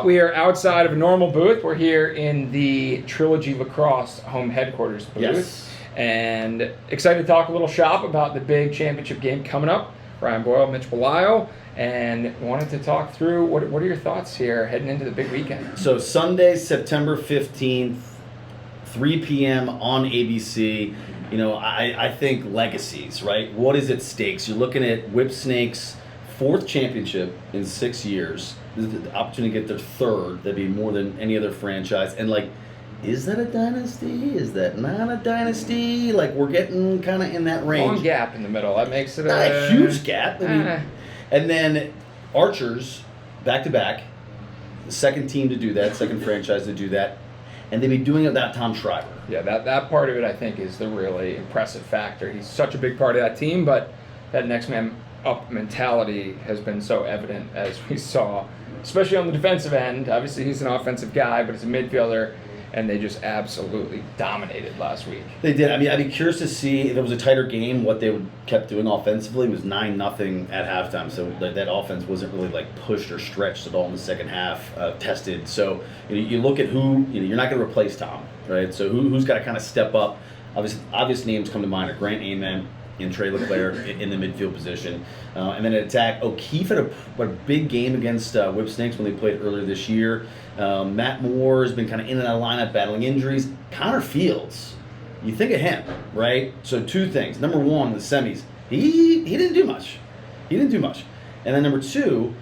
We are outside of a normal booth. We're here in the Trilogy Lacrosse home headquarters booth. Yes. And excited to talk a little shop about the big championship game coming up. Boyle, Mitch Belisle, and wanted to talk through what are your thoughts here heading into the big weekend? So Sunday, September 15th, 3 p.m. on ABC. You know, I think legacies, right? What is at stakes? You're looking at Whipsnakes' fourth championship in 6 years. This is the opportunity to get their third. That'd be more than any other franchise. And like, is that a dynasty? Is that not a dynasty? Like, we're getting kind of in that range. Long gap in the middle. That makes it not a huge gap. I mean, and then Archers, back-to-back, the second team to do that, second franchise to do that. And they'd be doing it without Tom Schreiber. Yeah, that part of it, I think, is the really impressive factor. He's such a big part of that team, but that next man up mentality has been so evident, as we saw, especially on the defensive end. Obviously, he's an offensive guy, but he's a midfielder, and they just absolutely dominated last week. They did. I mean, I'd be curious to see if it was a tighter game, what they would kept doing offensively. It was 9-0 at halftime, so that offense wasn't really like pushed or stretched at all in the second half, tested. So you look at who, you're not going to replace Tom, right? So who's got to kind of step up? Obvious names come to mind are Grant Amen and Trey Leclerc in the midfield position. And then at attack, O'Keefe had a big game against Whipsnakes when they played earlier this year. Matt Moore has been kind of in and out of lineup battling injuries. Connor Fields, you think of him, right? So two things. Number one, the semis, he didn't do much. And then number two,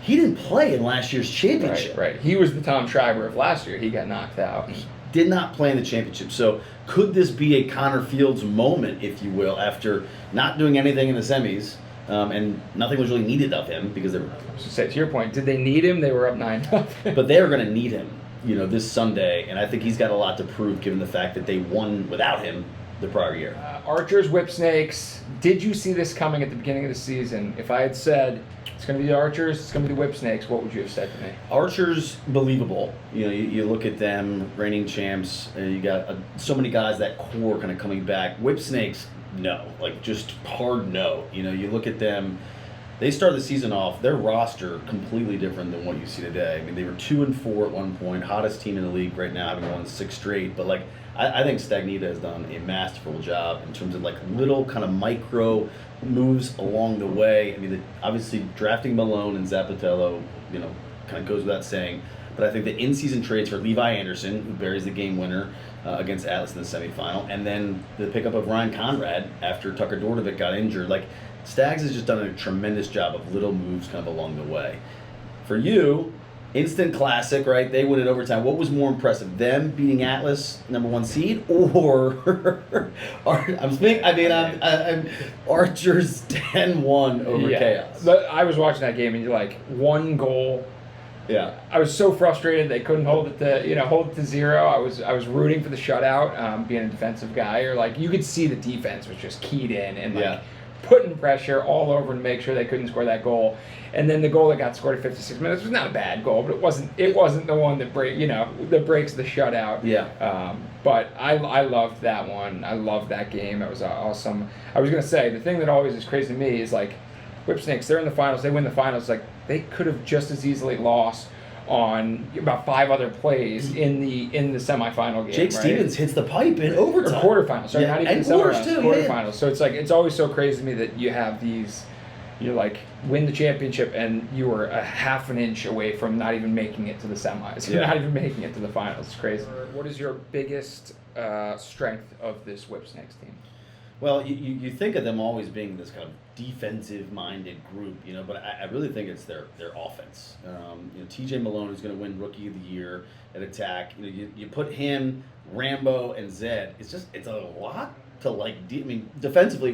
he didn't play in last year's championship. Right. He was the Tom Schreiber of last year. He got knocked out. He did not play in the championship. So could this be a Connor Fields moment, if you will, after not doing anything in the semis, and nothing was really needed of him because they were. So say, to your point, did they need him? They were up 9-0. But they are going to need him, this Sunday, and I think he's got a lot to prove given the fact that they won without him the prior year. Archers-Whipsnakes. Did you see this coming at the beginning of the season? If I had said it's going to be the Archers, it's going to be the Whipsnakes, what would you have said to me? Archers, believable. You look at them, reigning champs, and you got so many guys, that core kind of coming back. Whipsnakes, no. Like, just hard no. You look at them, they started the season off, their roster completely different than what you see today. I mean, they were 2-4 at one point, hottest team in the league right now, having won 6 straight. But, like, I think Stagnita has done a masterful job in terms of, like, little kind of micro moves along the way. I mean, obviously drafting Malone and Zapatello, kind of goes without saying. But I think the in-season trades for Levi Anderson, who buries the game winner against Atlas in the semifinal, and then the pickup of Ryan Conrad after Tucker Dordovic got injured. Like, Stags has just done a tremendous job of little moves kind of along the way. For you, instant classic, right? They win in overtime. What was more impressive, them beating Atlas, number 1 seed, or I'm Archers 10-1 over Chaos? But I was watching that game, and you're like, 1 goal. Yeah, I was so frustrated they couldn't hold it to 0. I was rooting for the shutout, being a defensive guy. Or like, you could see the defense was just keyed in and putting pressure all over to make sure they couldn't score that goal. And then the goal that got scored at 56 minutes was not a bad goal, but it wasn't the one that breaks the shutout. Yeah. But I loved that one. I loved that game. It was awesome. I was gonna say, the thing that always is crazy to me is like, Whipsnakes, they're in the finals, they win the finals, like they could have just as easily lost on about 5 other plays in the semifinal game. Jake Stevens hits the pipe in overtime. Or quarterfinals, sorry, not even and semifinals, too, quarterfinals. So it's like, it's always so crazy to me that you have these, you're like, win the championship and you were a half an inch away from not even making it to the semis. You're not even making it to the finals. It's crazy. What is your biggest strength of this Whipsnakes team? Well, you think of them always being this kind of defensive-minded group, but I really think it's their offense. TJ Malone is going to win Rookie of the Year at attack. You put him, Rambo, and Zed. It's a lot to defensively.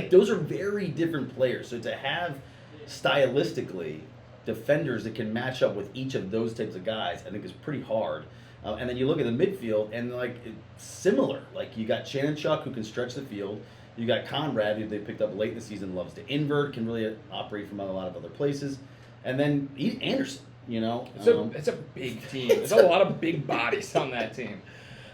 Those are very different players. So to have stylistically defenders that can match up with each of those types of guys, I think is pretty hard. And then you look at the midfield, and it's similar. Like, you got Shannon Chuck, who can stretch the field. You got Conrad, who they picked up late in the season, loves to invert, can really operate from a lot of other places. And then Anderson, It's a big team. There's a lot of big bodies on that team.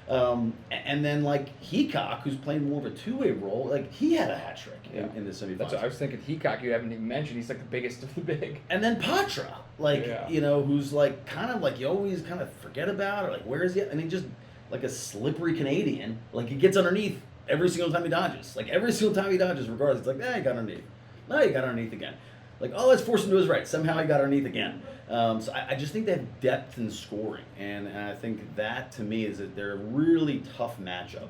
And then like Heacock, who's playing more of a two-way role, like he had a hat trick in the semifinals. That's what I was thinking. Heacock, you haven't even mentioned. He's like the biggest of the big. And then Patra, like who's like kind of like you always kind of forget about, or like where is he? And he just like a slippery Canadian, like he gets underneath every single time he dodges. Like every single time he dodges, regardless, it's like he got underneath. No, he got underneath again. Like, oh, let's force him to his right. Somehow he got underneath again. So I just think they have depth in scoring. And I think that, to me, is that they're a really tough matchup,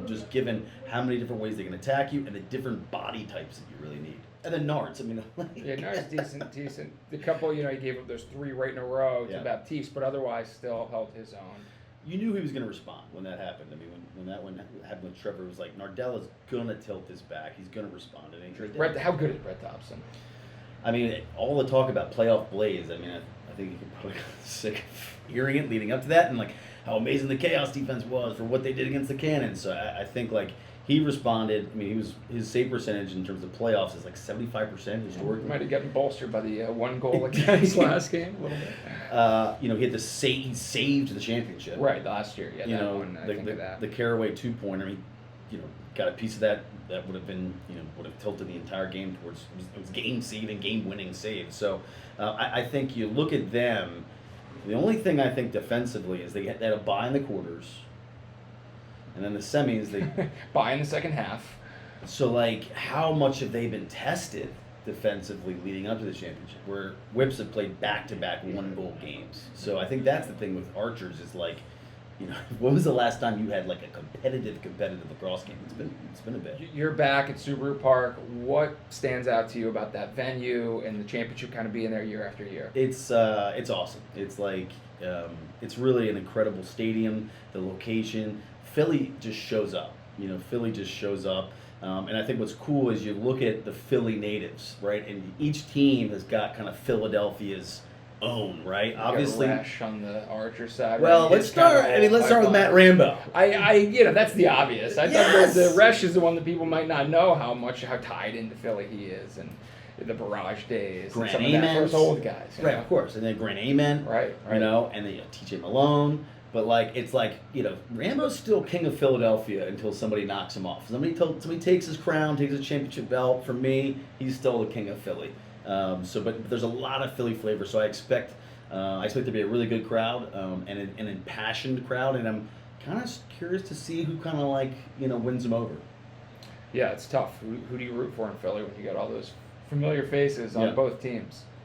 just given how many different ways they can attack you and the different body types that you really need. And then Nards, I mean, Nards decent. The couple, he gave up those 3 right in a row to Baptiste, but otherwise still held his own. You knew he was going to respond when that happened. I mean, when that one happened with Trevor, it was like, Nardella's going to tilt his back. He's going to respond. How good is Brett Dobson? I mean, all the talk about playoff Blaze, I mean, I think you can probably get sick of hearing it leading up to that, and like how amazing the Chaos defense was for what they did against the Cannons. So I think like he responded. I mean, his save percentage in terms of playoffs is like 75% historically. Might have gotten bolstered by the 1 goal against last game a little bit. He had to he saved the championship. Right, last year. Yeah, that one. I think of that. The Caraway 2-pointer. He, got a piece of that would have been, would have tilted the entire game towards, it was game-saving, game-winning save. So I think you look at them, the only thing I think defensively is they had a bye in the quarters, and then the semis, they... bye in the second half. So, like, how much have they been tested defensively leading up to the championship, where Whips have played back-to-back 1-goal games? So I think that's the thing with Archers is, like, when was the last time you had like a competitive lacrosse game? It's been a bit. You're back at Subaru Park. What stands out to you about that venue and the championship kind of being there year after year? It's awesome. It's like it's really an incredible stadium. The location, Philly just shows up. Philly just shows up. And I think what's cool is you look at the Philly natives, right? And each team has got kind of Philadelphia's own, right? Obviously, Resch on the Archer side. Well, let's start. Let's start with Matt Rambo. That's the obvious. I thought the Resch is the one that people might not know how tied into Philly he is, and the Barrage days, Grant and some of those old guys, right? Of course, and then Grant Amen, right? And then TJ Malone. But like it's like Rambo's still king of Philadelphia until somebody knocks him off. Somebody takes his crown, takes his championship belt. For me, he's still the king of Philly. But there's a lot of Philly flavor, so I expect there to be a really good crowd and an impassioned crowd, and I'm kind of curious to see who kind of wins them over. Yeah, it's tough. Who do you root for in Philly when you got all those familiar faces on both teams?